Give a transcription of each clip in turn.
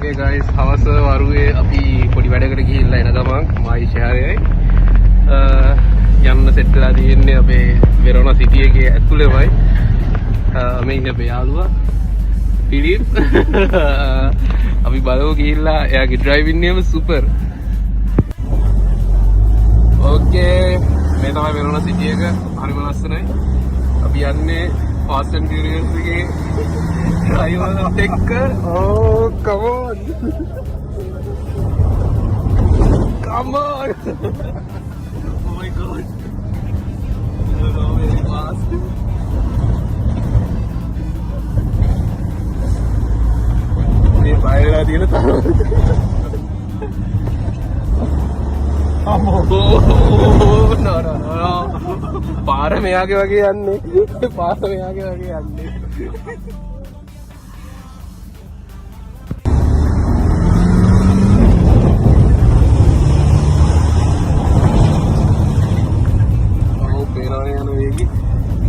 Okay guys, හවස වරුවේ අපි පොඩි වැඩකට ගිහිල්ලා එන ගමන් මායි ෂෙයාරයයි යන්න සෙට් වෙලා තියෙන්නේ අපේ වෙරෝනා සිටි එකේ ඇතුළේමයි. මේ ඉන්නේ අපේ යාළුවා පිලිප්. අපි බලමු ගිහිල්ලා එයාගේ ඩ්‍රයිවිං එක සුපර්. Okay, මේ තමයි වෙරෝනා සිටි එක. හරිම ලස්සනයි. අපි යන්නේ Fast and Furious එකේ driver take. Oh, come on. Come on. Oh my god. You're so very fast. මේ බයලා තියෙන තරම. අම්මෝ. No. පාර මෙයාගේ වගේ යන්නේ. පාර මෙයාගේ වගේ යන්නේ.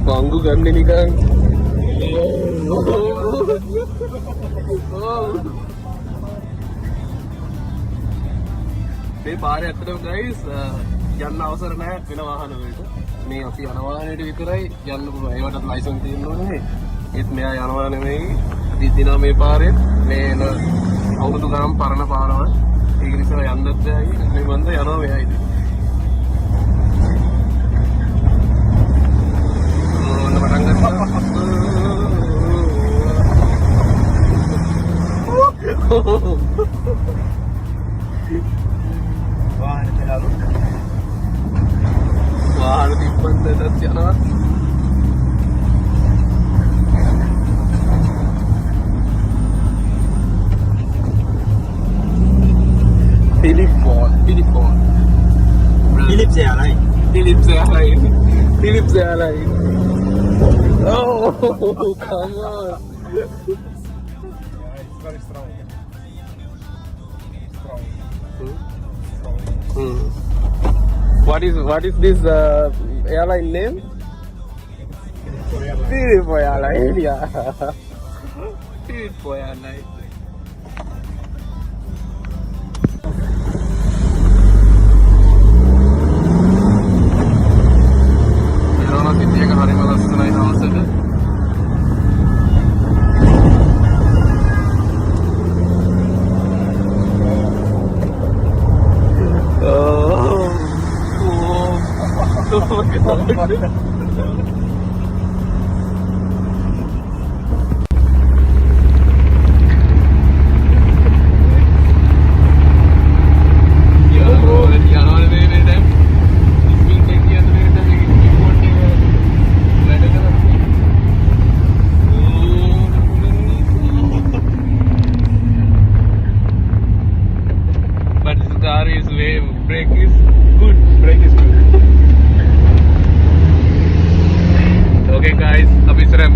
Banggu gande nikan. මේ පාරේ ඇත්තටම guys යන්න අවසර නැහැ වෙන වාහන වලට. මේ අපි යන වාහනේට විතරයි යන්න පුළුවන්. ඒවටත් ලයිසන්ස් තියෙන්න ඕනේ. ඒත් මෙයා යනවා නෙමෙයි. අපි දිනා මේ පාරේ මේ අවුරුදු ගාම් පරණ පාරවල්. ඒක නිසා යන්නත් බැහැ. මේ මන්ද යනවා මෙයා ඉතින්. Wah, di pantai Tatiana. Philips Airline. Oh, come on. It's very strong. What is this airline name? Philips Airline. Yeah. Philips Airline. Veroona city එක හරිම ලස්සනයි හවසට. But this car is brake is good. Okay guys, अभी सिर्फ